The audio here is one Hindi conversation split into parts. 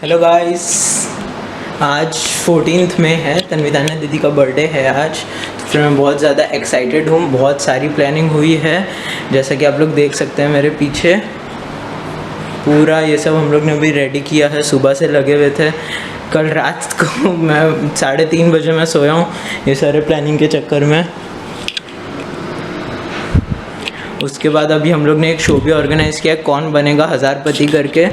हेलो गाइस, आज 14th में है, तन्विताना दीदी का बर्थडे है आज। तो फिर मैं बहुत ज़्यादा एक्साइटेड हूँ। बहुत सारी प्लानिंग हुई है, जैसा कि आप लोग देख सकते हैं मेरे पीछे। पूरा ये सब हम लोग ने अभी रेडी किया है, सुबह से लगे हुए थे। कल रात को मैं 3:30 बजे मैं सोया हूँ ये सारे प्लानिंग के चक्कर में। उसके बाद अभी हम लोग ने एक शो भी ऑर्गेनाइज़ किया, कौन बनेगा हज़ारपति करके।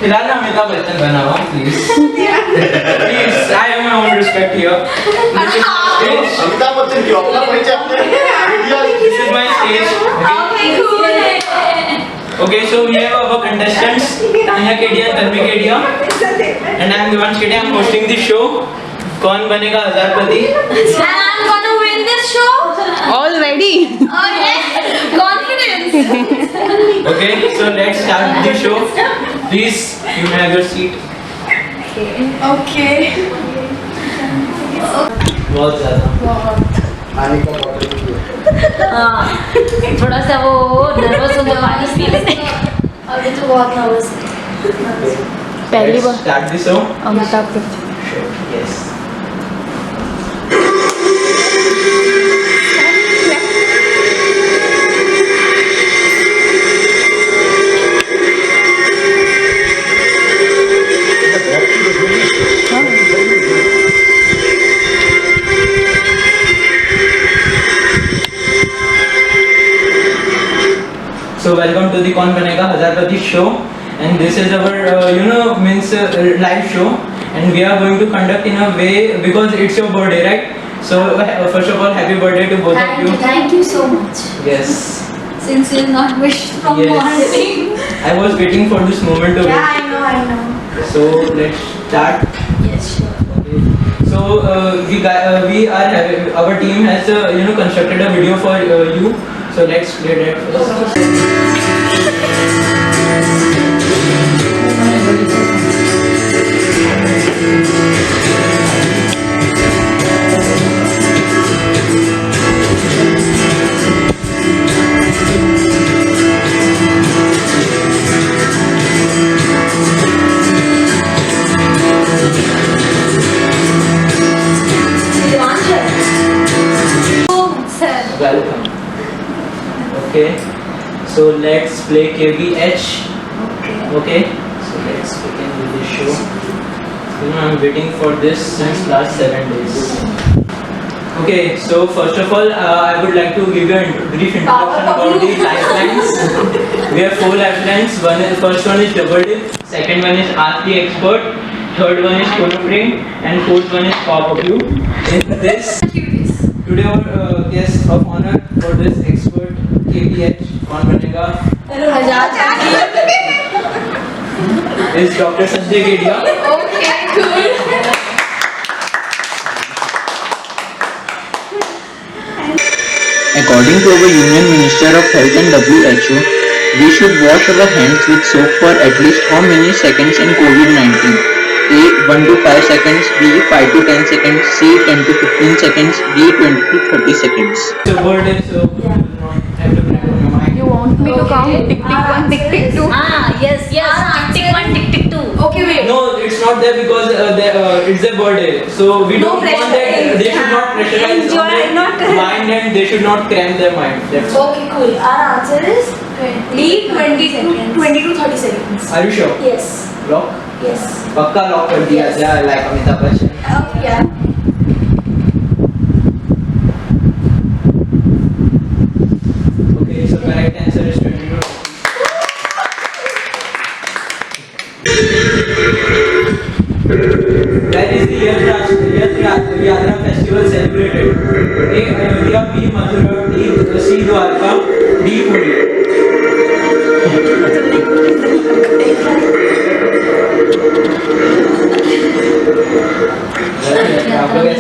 फिलहाल अमिताभ बच्चन बना हुआ, please please, I have my own respect here. Amitabh Bachchan क्यों अपना परिचय अपने this is my stage. Okay, so we have our contestants Tanya Kedia, Tanvi Kedia, and I am Devansh Kedia. I am hosting the show. कौन बनेगा हज़ारपति? And I'm gonna win this show. Already. Oh yes, confidence. Okay, so let's start the show. Please, you may have your seat. Okay. बहुत ज़्यादा। पानी का बॉटल हाँ, थोड़ा सा वो नर्वस हो गया, पानी पी लेते हैं। अभी तो बहुत नर्वस है। पहली Let's bar start the show. Amitabh Bachchan. Yes. So welcome to the कौन बनेगा हज़ारपति show, and this is our means live show, and we are going to conduct in a way because it's your birthday, right? So first of all, happy birthday to both of you. Thank you so much. Yes. Since you're not wished from Yes. morning. I was waiting for this moment to Yeah, I know. So let's start. Yes, sure. So we are having, our team has constructed a video for you. So let's play that first. Welcome. Okay. So let's play KBH. Okay. So let's begin with the show. I'm waiting for this since last 7 days. Okay. So first of all, I would like to give you a brief introduction about the lifelines. We have 4 lifelines. First one is double dip. Second one is Ask the Expert. Third one is Phonopring, and fourth one is Pop of You. In this, today our guest of honor for this expert KBH कौन बनेगा is Dr. Sanjay Kedia. Okay, cool. According to our Union Minister of Health and WHO, we should wash our hands with soap for at least how many seconds in COVID-19? A. 1 to 5 seconds, B. 5 to 10 seconds, C. 10 to 15 seconds, D. 20 to 30 seconds. So birthday, so you will not have to plan on your mind. You want me to count tick tick 1, tick tick 2? Yes. Tick tick 1, tick tick 2. Okay, wait. No, it's not there because it's their birthday. So we No don't want pressure. that. They should not pressurize Enjoy, on not- their mind, and they should not cram their mind. That's all. Okay, cool. Our answer is 20 to 30 seconds. Are you sure? Yes. Lock? Yes. पक्का लॉक कर दिया जाए like Amitabh Bachchan. Okay, yeah. Okay, so correct answer is 22. Where is the Yatra festival celebrated? A. Ayodhya, B. Mathura, D. C. Dwarka, D. Puri.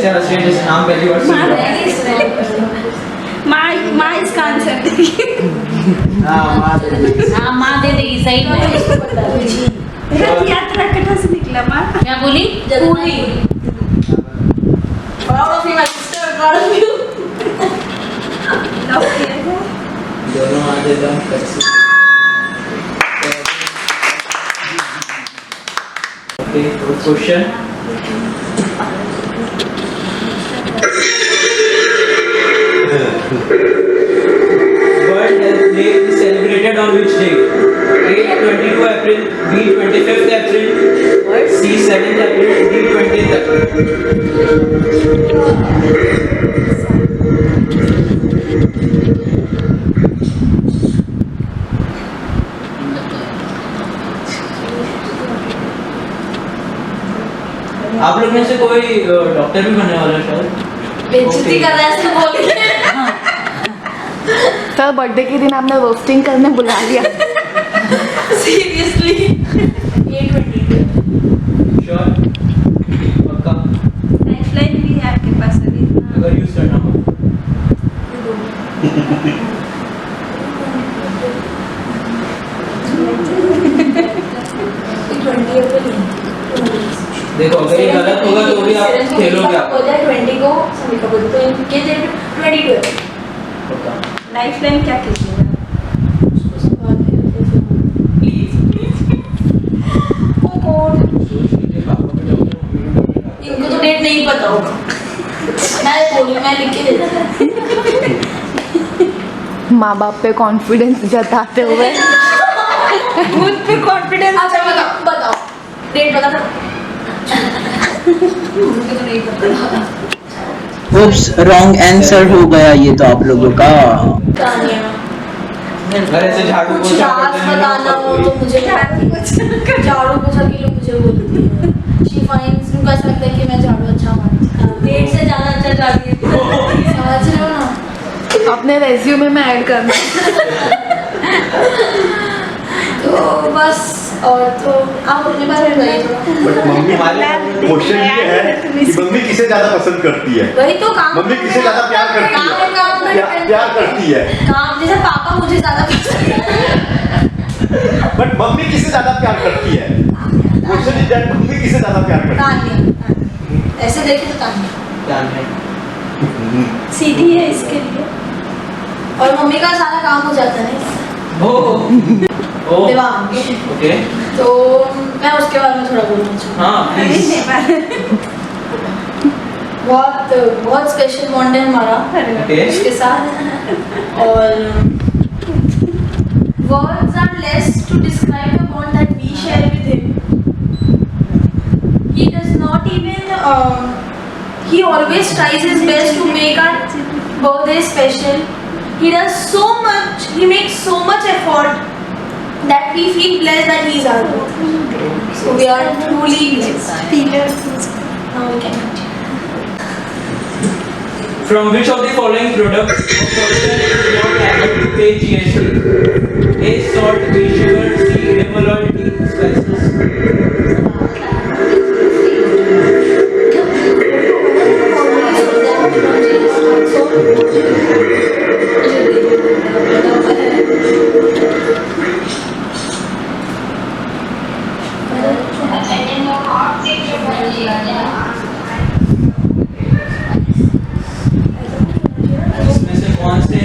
ऐसे हंस रहे हैं जैसे नाम पहली बार सुन रहा हूँ। माँ इसका आंसर हाँ माँ दे देगी। हाँ माँ दे देगी सही में। रथ यात्रा कहाँ से निकला माँ? क्या बोली? पूरी। Proud of you, my sister. Proud of you. Love किया है। दोनों हाथ एकदम कैसे। Okay, question. World Health Day is celebrated on which day? A. 22 April, B. 25th April, C. 7th April, D. 20th April. आप लोग में से कोई डॉक्टर भी बनने वाला है शायद? बेइज्जती कर रहा है ऐसे बोल के। सर बर्थडे के दिन आपने रोस्टिंग करने बुला लिया। Seriously. A22. श्योर? पक्का? लाइफलाइन भी है आपके पास अभी। अगर यूज करना हो देखो, अगर ये गलत होगा तो भी आप खेलोगे आप। 20 को सभी का बोलते तो इनके 22 है। पक्का? लाइफलाइन क्या कीजिएगा? सोच लीजिए, पापा पे जाओगे, मम्मी पे जाओगे। इनको तो डेट नहीं पता होगा। मैं बोली मैं लिख के देता। माँ बाप पे कॉन्फिडेंस जताते हुए खुद पे कॉन्फिडेंस। अच्छा बताओ डेट बता दो। मुझे तो नहीं पता। Oops, wrong answer हो गया ये तो आप लोगों का। तानिया घर ऐसे झाड़ू कुछ पोछा राज करते हैं, बताना हो तो मुझे झाड़ू पोछा के लिए मुझे बोलती है। शी फाइंड्स उनको ऐसा लगता है कि मैं झाड़ू अच्छा मारती हूँ। डेट से ज़्यादा अच्छा जाती है। समझ रहे हो ना? अपने रेज्यूमे में ऐड करना। तो बस और तो आप अपने बारे में बताइए थोड़ा। बट मम्मी क्वेश्चन ये है कि मम्मी किसे ज्यादा पसंद करती है? वही तो काम मम्मी किसे ज्यादा प्यार करती है? प्यार करती है। काम जैसे पापा मुझे ज्यादा पसंद है। बट मम्मी किसे ज्यादा प्यार करती है? क्वेश्चन इज दैट मम्मी किसे ज्यादा प्यार करती है? तानिया ऐसे देखे तो तानिया ध्यान में। सीधी है इसके लिए। और मम्मी का सारा काम हो जाता है ओ देवांश। ओके, तो मैं उसके बारे में थोड़ा बोलना चाहूँगी। हाँ प्लीज। बहुत बहुत स्पेशल बॉन्ड है हमारा ओके, उसके साथ। और words are less to describe the bond that we share with him. He does not even he always tries his best to make our birthday special. He does so much, he makes so much effort that we feel blessed that he is our birthday. So we are truly blessed. Now we can continue. from which of the following products a person is not able to pay GST? A. Salt, B. Sugar, C. Edible oil, D. Spices. इसमें से कौन से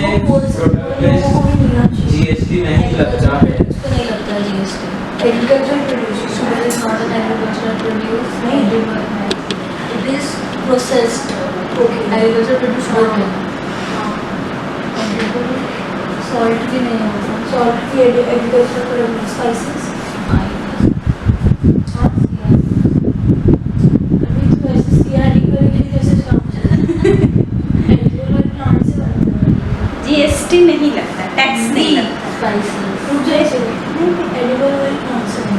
प्रोडक्ट पे GST नहीं लगता है? उसको नहीं लगता है GST. Agricultural produce. Sugar is not an agricultural produce. नहीं. It is processed. Okay. Agricultural produce not है. Salt भी नहीं होता. Salt भी agricultural produce. Spices. अभी तो ऐसे CRD करके कैसे काम चल रहा है? प्लांट से बना है. जीएसटी नहीं लगता, टैक्स नहीं लगता। रुक जाइए एडिबल ऑयल कौन सा है?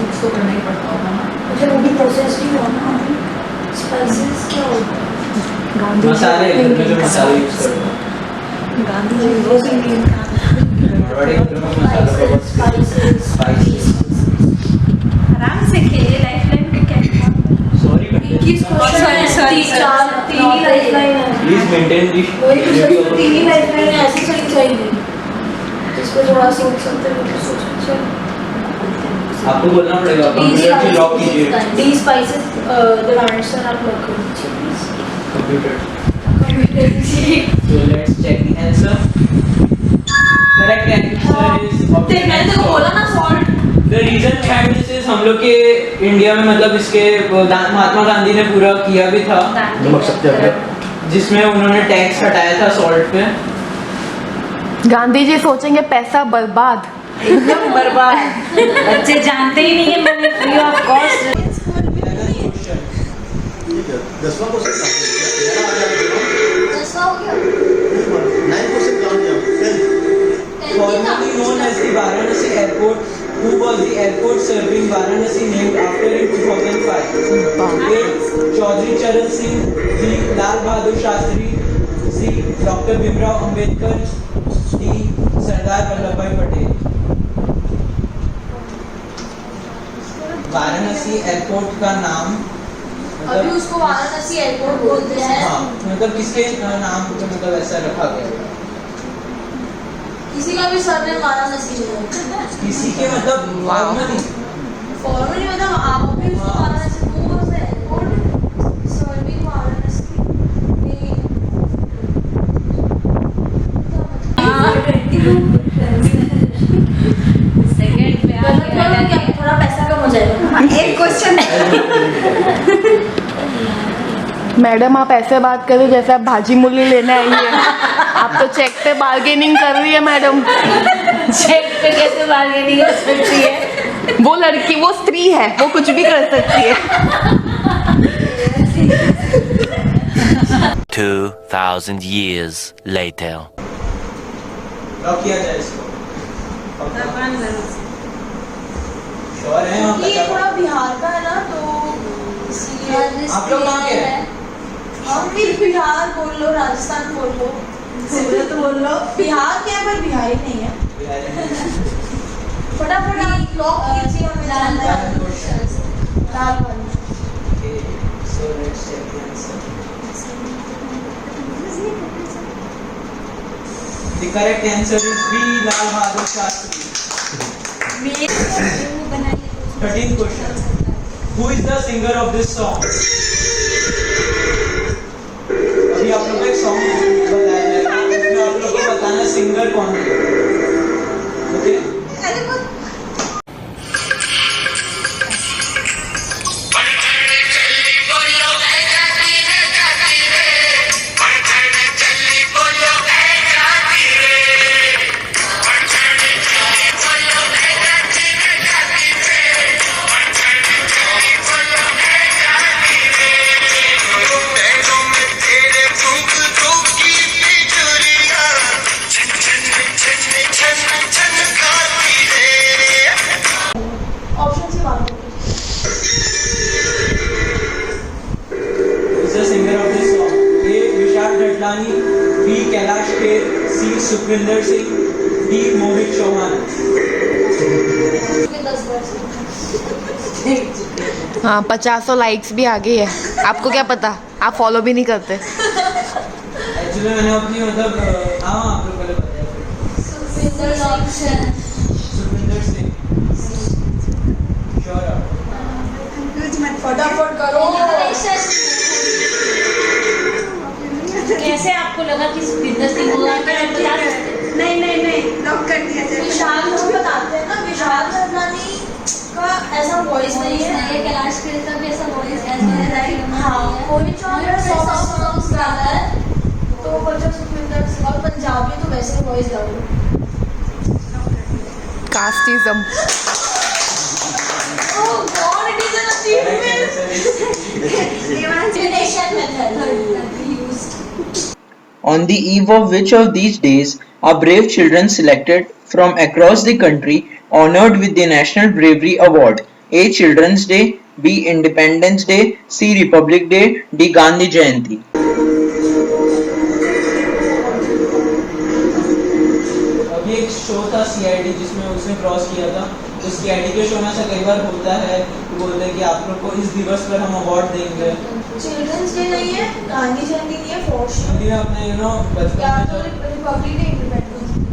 उसको करना ही पड़ता होगा ना। अच्छा वो भी प्रोसेस ही हुआ ना। स्पाइसेस क्या होता है? मसाले, घर में जो मसाले यूज करते हैं। गांधी जी रोज इंडियन बड़े घर में मसालों का बहुत स्पाइसेस स्पाइसेस। आराम से खेलिए, लाइफ लाइन को क्या सॉरी इक्कीस सॉरी तीन ही लाइफलाइन है। प्लीज मेंटेन दी वही तो सर, तीन ही लाइफलाइन है, ऐसी चली जाएगी जिस पे थोड़ा सोच सकते हो तो सोच सकते हो। आपको बोलना पड़ेगा कंप्यूटर से लॉक कीजिए D spices the answer आप लॉक कर दीजिए please. Computer computer ji so let's check the answer correct answer is देख मैंने तो बोला ना salt. the reason behind this is हम लोग के इंडिया में मतलब इसके महात्मा गांधी ने पूरा किया भी था नमक सत्याग्रह। जिसमें उन्होंने टैक्स हटाया था सॉल्ट पे गांधी जी सोचेंगे पैसा बर्बाद। एकदम बर्बाद। बच्चे जानते ही नहीं है मैंने फ्री ऑफ कॉस्ट। दसवां question formerly known as the Varanasi Airport, who was the airport serving Varanasi named after in 2005. A. Chaudhry Charan Singh, B. Lal Bahadur Shastri, C. Dr. Bhimrao Ambedkar, D. Sardar Vallabhbhai Patel. Varanasi airport का नाम अभी उसको वाराणसी एयरपोर्ट बोलते हैं। हाँ मतलब किसके नाम पे मतलब ऐसा रखा गया किसी का भी सरनेम वाराणसी है। किसी के मतलब फॉर्मली फॉर्मली मतलब आप भी उसको वाराणसी वो से एयरपोर्ट सर्विंग वाराणसी सेकंड पे आ गया। थोड़ा पैसा कम हो जाएगा। एक क्वेश्चन मैडम आप ऐसे बात करें जैसे आप भाजी मूली लेने आई है। आप तो चेक पे बार्गेनिंग कर रही है मैडम। चेक पे कैसे बार्गेनिंग हो सकती है? वो लड़की वो स्त्री है, वो कुछ भी कर सकती है। 2,000 years later. लॉक किया जाए इसको श्योर है आप ये थोड़ा बिहार का है ना तो इसलिए आप लोग कहाँ के हैं हम भी बिहार बोल लो, राजस्थान बोल लो, सूरत बोल लो, बिहार के हैं पर बिहारी नहीं है। फटाफट आप लॉक कीजिए, हमें जानना है। लाल वाली। Okay, so let's check the answer. The correct answer is B. Lal Bahadur Shastri. 13th question. Who is the singer of this song? अभी आप लोग को एक सॉन्ग बताया जाएगा, उसमें आप लोग को बताना सिंगर कौन है। ओके? ऑप्शन से बात करो। Who's the singer of this song? A. Vishal Dadlani, B. Kailash Kher, C. Sukhvinder Singh, D. Mohit Chauhan. 10 बार हाँ 500 लाइक्स भी आ गई है। आपको क्या पता, आप फॉलो भी नहीं करते। एक्चुअली मैंने अपनी मतलब हाँ आप लोग पहले बताया सुखविंदर सिंह श्योर आप फटाफट करो। कैसे आपको लगा कि सुखविंदर सिंह होगा? क्या आप बता सकते हैं? नहीं लॉक कर दिया जाए। विशाल को बताते हैं ना, विशाल ददलानी का ऐसा वॉइस नहीं है। कैलाश खेर का भी ऐसा वॉइस हाँ, कोई सॉन्ग्स गाता है तो बच्चा सुखविंदर सिंह, और पंजाबी तो वैसे वॉइस गा लो। Casteism. Oh God, it is an achievement. Elimination method used. On the eve of which of these days are brave children selected from across the country honored with the National Bravery Award? A. Children's Day, B. Independence Day, C. Republic Day, D. Gandhi Jayanti. अभी एक शो था CID जिसमें उसने क्रॉस किया था, तो CID के शो में ऐसा कई बार होता है कि बोलते हैं कि आप लोग को इस दिवस पर हम अवार्ड देंगे, चिल्ड्रंस डे नहीं है, गांधी जयंती नहीं है, फॉर श्योर। हिंदी में अपने बचपन या में तो जो रिपब्लिक डे, इंडिपेंडेंस डे।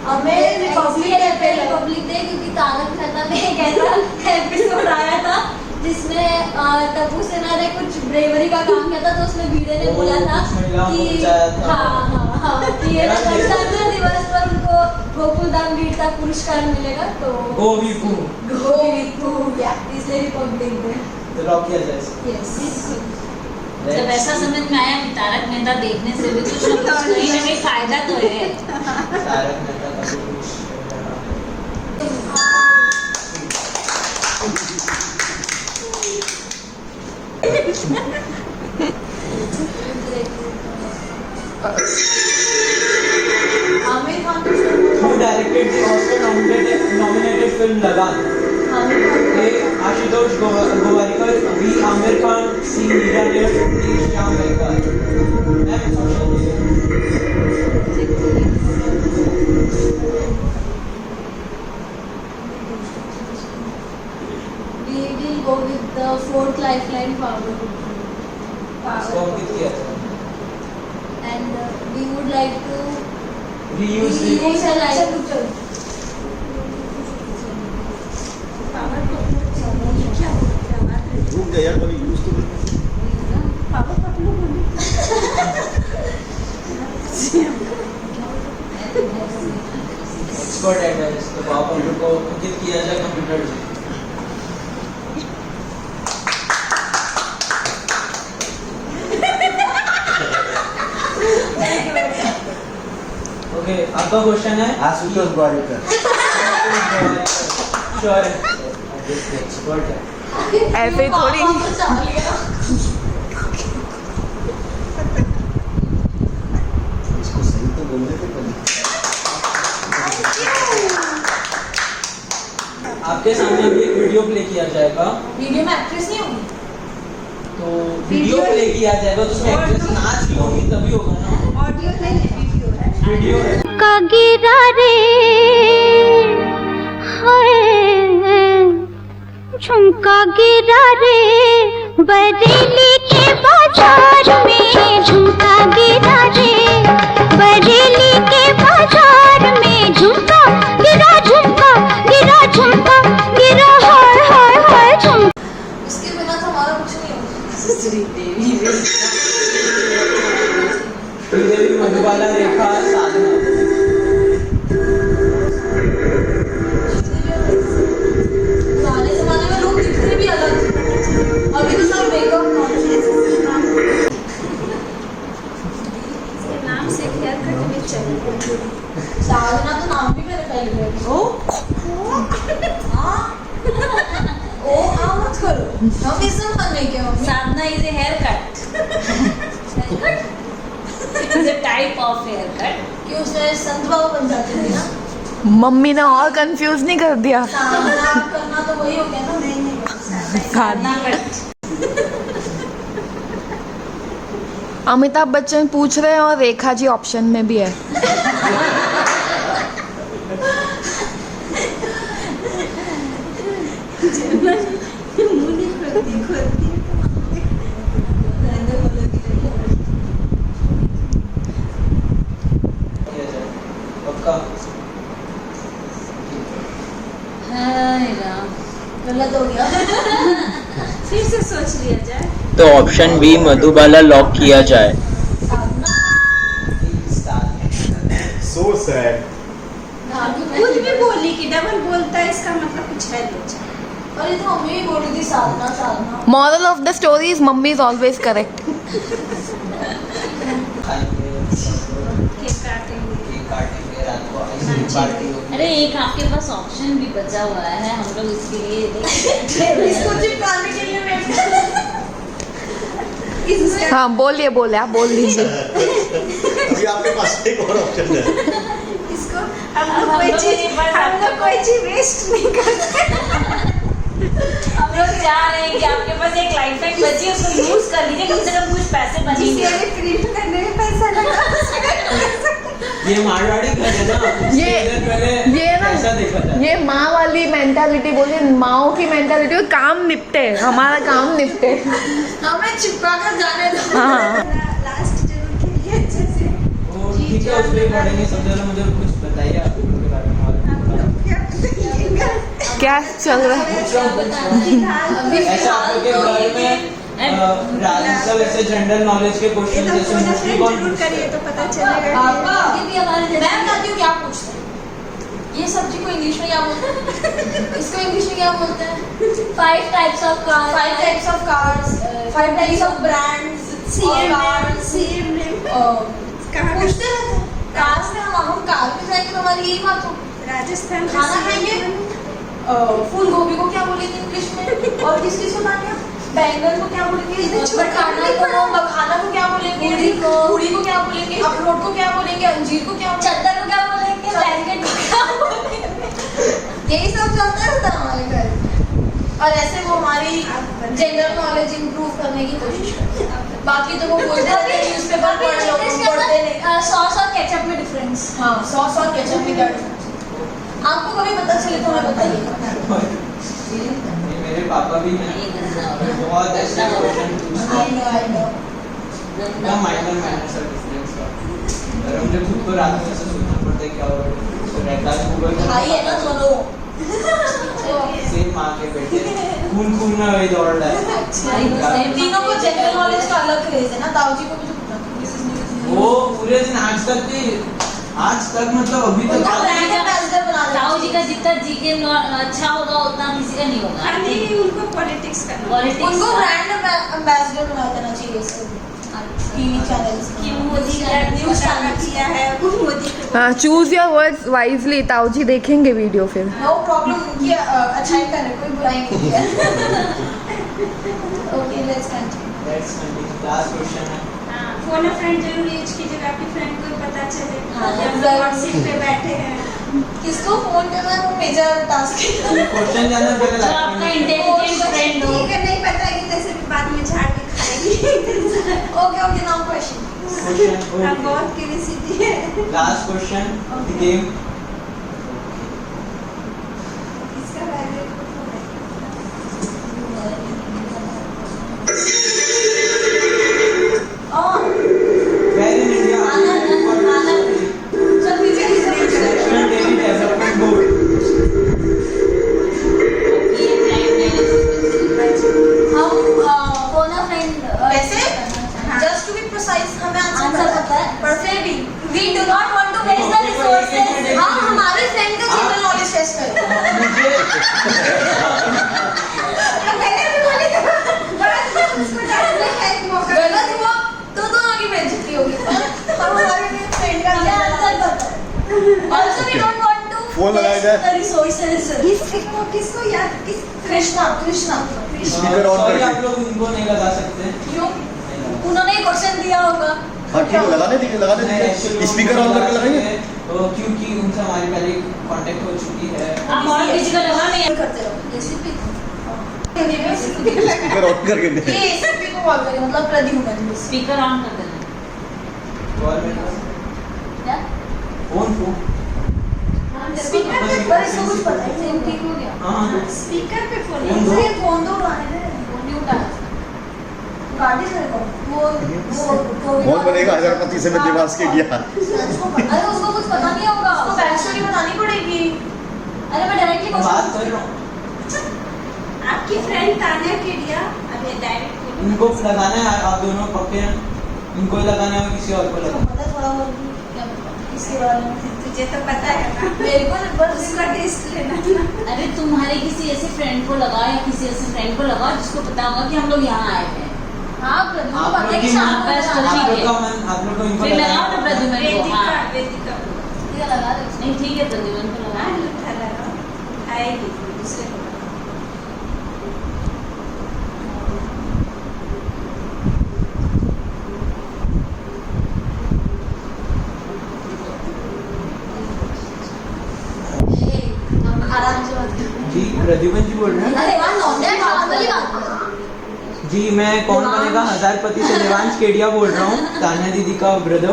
हमें रिपब्लिक डे पे रिपब्लिक डे क्योंकि तारक मेहता में एक ऐसा एपिसोड आया था जिसमें तब्बू सेना ने कुछ ब्रेवरी का काम किया था, तो उसमें भिड़े ने बोला था कि हाँ कि ये गणतंत्र दिवस पर उनको गोकुलधाम वीरता पुरस्कार मिलेगा, तो गोविपू इसलिए रिपब्लिक डे। तो लॉक किया जाए इसको। जब ऐसा समझ में आया कि तारक मेहता देखने से भी कुछ ना कुछ कहीं ना कहीं फायदा तो है। तारक मेहता का कुछ Aamir Khan Who directed the Oscar-nominated film Lagan? A. Ashutosh Gowarikar, B. Amir Khan, C. Meera Nair, D. Shyam Beckar. M. Social media. We will go with the fourth lifeline power. इसको अंकित किया था। And we would like to Reuse the reuse the life. रुक गया यार, कभी यूज तो एक्सपर्ट एडवाइस तो पावर को अंकित किया जाए कंप्यूटर से। ओके, आपका क्वेश्चन है आशुतोष गोवारिकर। श्योर है एक्सपर्ट है। ऐसे थोड़ी इसको सही तो बोलने थे पहले। आपके सामने अभी एक वीडियो प्ले किया जाएगा, वीडियो में एक्ट्रेस नहीं होगी। तो वीडियो प्ले किया जाएगा तो उसमें एक्ट्रेस नाच रही होगी तभी होगा ना। ऑडियो नहीं है, वीडियो है। वीडियो है। का गिरा रे हाय झुमका गिरा रे बरेली के बाजार में, झुमका गिरा रे बरेली के बाजार में, झुमका गिरा झुमका गिरा झुमका गिरा हाय हाय हाय झुमका। उसके बिना तो हमारा कुछ नहीं होगा। श्रीदेवी, मधुबाला, रेखा, साधना। पुराने जमाने में लोग दिखते भी अलग थे, अभी तो सब मेकअप नाम से हेयर कट में चले। साधना तो नाम भी मेरे पहले है। ओ मत करो, हम इससे मन नहीं क्या Sadhana is a haircut. Is a type of haircut. कि उसमें संत बाबा बन जाते थे ना। मम्मी ने और कंफ्यूज नहीं कर दिया। साधना करना तो वही हो गया ना। नहीं साधना कट। अमिताभ बच्चन पूछ रहे हैं और रेखा जी ऑप्शन में भी है। किया जाए पक्का। हाय राम, गलत हो गया। फिर से सोच लिया जाए। तो ऑप्शन बी मधुबाला लॉक किया जाए। So sad. खुद भी बोली कि डबल बोलता है, इसका मतलब कुछ है लोचा। और ये तो मम्मी भी बोल रही थी Sadhana Sadhana. Moral of the story is mummy is always correct. खाएंगे, केक काटेंगे। केक काटेंगे, रात को आइसक्रीम पार्टी होगी। अरे एक आपके पास ऑप्शन भी बचा हुआ है, हम लोग इसके लिए इसको चिपकाने के लिए मैं हाँ बोलिए बोले आप बोल दीजिए। अभी आपके पास एक और ऑप्शन है। इसको हम लोग कोई चीज वेस्ट नहीं करते। हम लोग चाह रहे हैं कि आपके पास एक लाइफ टाइम बची है, उसको यूज कर लीजिए, कम से कम कुछ पैसे बचेंगे। प्रिंट करने में पैसा लगा। ये मारवाड़ी घर है ना, ये ना ऐसा देखा था। ये माँ वाली मेंटालिटी बोलिए, माओ की मेंटालिटी, काम निपटे, हमारा काम निपटे। हमें चिपका कर जाने दो। हाँ लास्ट जरूर खेलिए अच्छे से। और ठीक है, उस पे पढ़ेंगे सब जरा। मुझे कुछ बताइए आप लोगों के बारे में। क्या चल रहा है? ऐसा आप लोग के बारे में सब ऐसे जनरल नॉलेज के क्वेश्चन जैसे मोस्टली कौन पूछता है? तो पता चलेगा। ये भी हमारे मैं बताती हूँ क्या पूछते हैं। ये सब्जी को इंग्लिश में क्या बोलते हैं? इसको इंग्लिश में क्या बोलते हैं? 5 types of cars. 5 types of cars, 5 types of brands, पूछते रहते हैं। कार्स में हम कार में जाएंगे तो हमारी यही बात हो। राजस्थान खाना खाएंगे, फूल गोभी को क्या बोलेंगे इंग्लिश में? और किस चीज को खाएंगे? बैंगन को क्या बोलेंगे? मखाना को क्या बोलेंगे? पूरी को क्या बोलेंगे? अखरोट को क्या बोलेंगे? अंजीर को क्या बोलेंगे? चद्दर को क्या बोलेंगे? ब्लैंकेट को क्या बोलेंगे? यही सब चलता रहता है हमारे घर। और ऐसे वो हमारी जनरल नॉलेज इंप्रूव करने की कोशिश करते हैं। बाकी तो वो बोलते रहते हैं न्यूज़पेपर पढ़ लो, पढ़ते नहीं। सॉस और केचप में डिफरेंस। हाँ, सॉस और केचप में क्या डिफरेंस? आपको कभी पता चले तो हमें बताइए। ये मेरे पापा भी हैं, बहुत ऐसे क्वेश्चन पूछते हैं। ना माइनर सा डिफरेंस का, और मुझे खुद को रात में ऐसे सोचना पड़ता है क्या होगा। तो रहता है गूगल भाई है ना दोनों। सेम माँ के बेटे, खून में वही दौड़ रहा है। तीनों को जनरल नॉलेज का अलग क्रेज है ना। दाऊजी को भी तो पता। वो पूरे दिन आज तक मतलब अभी तक ताऊ जी का जितना जीके अच्छा होगा उतना किसी का नहीं होगा। नहीं, उनको पॉलिटिक्स करना। उनको ब्रांड एम्बेसडर बना देना चाहिए इसको टीवी चैनल्स कि मोदी का न्यूज़ चैनल किया है, वो मोदी को। हाँ, चूज योर वर्ड्स वाइजली। ताऊ जी देखेंगे वीडियो फिर। नो प्रॉब्लम, उनकी अच्छाई कर रहे, कोई बुराई नहीं है। Okay, let's continue. Last question है। फोन अ फ्रेंड जरूर यूज कीजिएगा, आपकी फ्रेंड को पता चले। हाँ, हम लोग व्हाट्सएप पे बैठे हैं। किसको फोन करना है वो मेजर टास्क है। क्वेश्चन जानना पहले जो आपका इंटेलिजेंट फ्रेंड हो। ठीक है, नहीं पता है कि जैसे भी बाद में झाड़ के खाएगी। Okay, now question. हम बहुत क्यूरियोसिटी है। Last question the game. इसका वैल्यू Where in India चल पीछे National Dairy Development Board? हम फोन अ फ्रेंड वैसे जस्ट टू बी प्रिसाइज हमें आंसर पता है, पर फिर भी we do not want to waste the resources. हम हमारे फ्रेंड का जनरल नॉलेज टेस्ट करें। मैंने भी बोली उसको डालने का एक मौका। गलत हुआ तो दोनों की बेइज्जती होगी। हम हमारे फ्रेंड का हमें आंसर पता है। Also we don't want to phone लगाया जाए। The resources. किसको याद किस कृष्णा स्पीकर ऑन Sorry, करके। आप लोग उनको नहीं लगा सकते। क्यों? उन्होंने क्वेश्चन दिया होगा। हाँ ठीक है, लगाने दीजिए। स्पीकर ऑन करके लगाएंगे। तो क्योंकि उनसे हमारी पहले कांटेक्ट हो चुकी है। आप और किसी का लगा नहीं करते रहो। स्पीकर ऑन करके दे। ये एसीपी को कॉल करें, मतलब प्रद्युम्न। स्पीकर ऑन कर देना। गवर्नमेंट क्या? फोन स्पीकर पे पर इसको कुछ पता ही नहीं। ठीक हो गया। हाँ स्पीकर पे फोन फोन दो। ये फोन दो उठाने दे। फोन नहीं उठा। गाड़ी से को वो बहुत बनेगा 1000 से मैं दिमाग के दिया। अरे उसको कुछ पता नहीं होगा। उसको बैक स्टोरी बतानी पड़ेगी। अरे मैं डायरेक्टली बात क्वेश्चन कर रहा हूँ। आपकी फ्रेंड तान्या केडिया अभी डायरेक्ट इनको लगाना है, आप दोनों पक्के हैं। इनको ही लगाना है, किसी और को लगाना पता थोड़ा बहुत क्या पता इसके बारे में। तुझे तो पता है ना। मेरे को बस उसका टेस्ट लेना था। अरे तुम्हारे किसी ऐसे फ्रेंड को लगाओ या किसी ऐसे फ्रेंड को लगाओ जिसको पता होगा कि हम लोग यहाँ आए हैं। हाँ, प्रद्युम्न को आप पता है कि लोग शाम को बस जाना ठीक है। है। आप लोग को इनको फिर लगाओ लगाना ना प्रद्युम्न को। वेदिका हाँ वेदिका ये लगा दे। नहीं ठीक है, प्रद्युम्न को हाँ, लगाओ। लगा लगाओ। आएगी दूसरे को। हम आराम से बात करें। जी प्रद्युमन जी बोल रहे हैं? अरे वाह, नॉर्मली बात करो। जी मैं कौन बनेगा हजारपति से देवांश केडिया बोल रहा हूँ, तान्या दीदी का ब्रदर।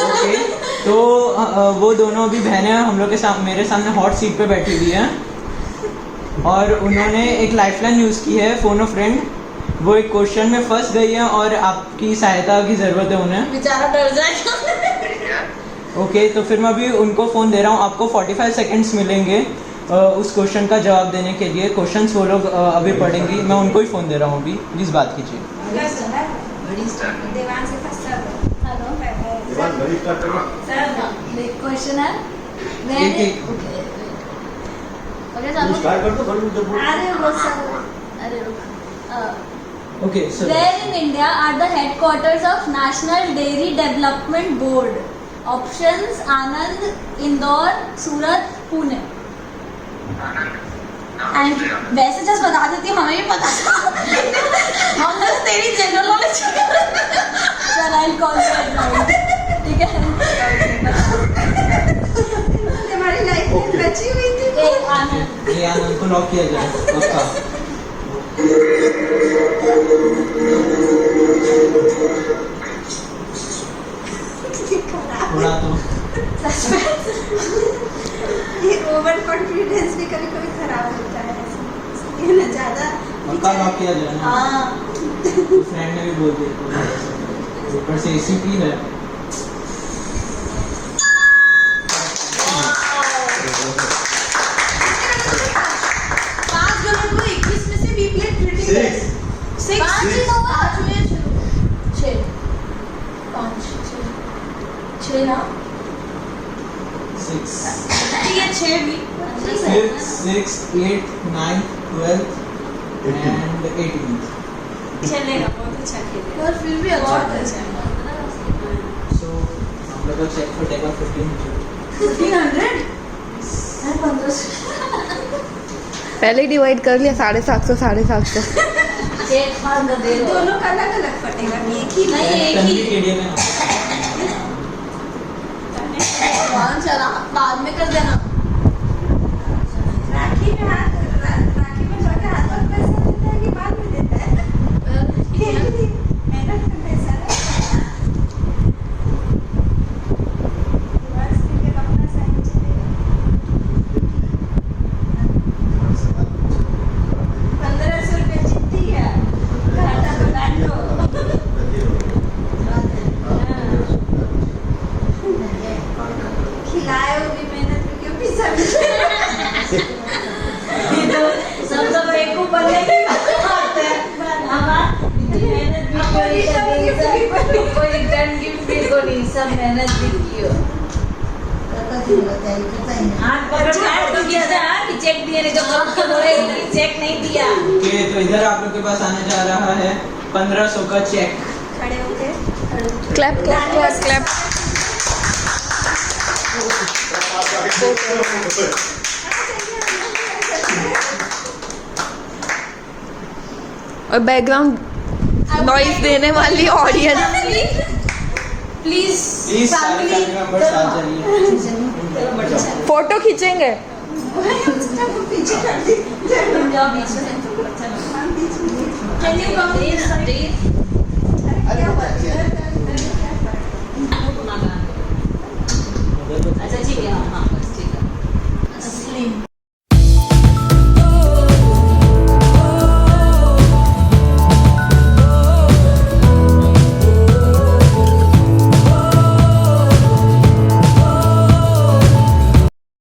ओके, तो वो दोनों अभी बहनें हम लोग के सामने, मेरे सामने हॉट सीट पे बैठी हुई हैं और उन्होंने एक लाइफलाइन यूज़ की है, फोन अ फ्रेंड। वो एक क्वेश्चन में फंस गई है और आपकी सहायता की ज़रूरत है उन्हें। बेचारा डर जाएगा। ओके, तो फिर मैं अभी उनको फ़ोन दे रहा हूँ। आपको 45 सेकंड्स मिलेंगे उस क्वेश्चन का जवाब देने के लिए। क्वेश्चंस वो लोग अभी पढ़ेंगी, मैं उनको ही फ़ोन दे रहा हूँ अभी। प्लीज़ बात कीजिए। क्वेश्चन है एक ओके चलो स्टार्ट कर दो, बड़ी जब अरे वो सब अरे okay sir. Where in India are the headquarters of National Dairy Development Board? Options: Anand, Indore, Surat, Pune. And वैसे जस्ट बता देती हूँ, हमें भी पता था। हम लोग तेरी general knowledge Sir, I'll call you at night. ठीक है? हमारी लाइफ में बची हुई थी। ए, आनंद। ये आनंद को लॉक किया जाए पक्का। थोड़ा तो ये ओवर कॉन्फिडेंस भी कभी कभी खराब होता है, इसलिए ना ज़्यादा पक्का लॉक किया जाए ना। हाँ फ्रेंड ने भी बोल दिया, ऊपर से एसीपी है। पाँच गलत हुए, 21 में से we played pretty well. Six. पाँच ही तो हुआ। पाँच हुए, छः पाँच छः ना 6 ठीक है, 6 भी। 5th 6th 8th 9th 12th and 18th। चलेगा, बहुत अच्छा खेले। और फिर भी अच्छा बहुत अच्छा। So हम लोग का चेक फॉर टेक 1500। 1500? अरे 1500 पहले ही डिवाइड कर लिया, 750 750। एक फांदा दे दो। दोनों का अलग अलग फटेगा, एक ही नहीं, एक तन्वी ही। केडिया में कौन चला बाद में कर देना। राखी में राखी में जाके हाथ पर पैसा देता है कि बाद में देता है? मेहनत का पैसा है। बस क्रिकेट अपना साइन चलेगा। 1500 रुपये जीतती है, घाटा तो डाल दो। खिलाए वो भी मेहनत में, क्यों पिसा भी। ये तो सबसे बेवकूफ बनने की बात है। मेहनत भी कोई रिटर्न गिफ्ट भी को नहीं, सब मेहनत भी की हो। हाथ पकड़ के हाथ तो किया था कि चेक दिए, नहीं तो कब के बोले चेक नहीं दिया। ओके, तो इधर आप लोग के पास आने जा रहा है 1500 का चेक। खड़े होके क्लैप क्लैप क्लैप क्लैप। और बैकग्राउंड नॉइज देने वाली ऑडियंस। प्लीज प्लीज सारे फैमिली मेंबर्स आ जाइए। फोटो खींचेंगे। पीछे कर दी। तुम जाओ बीच में। Can you come this side?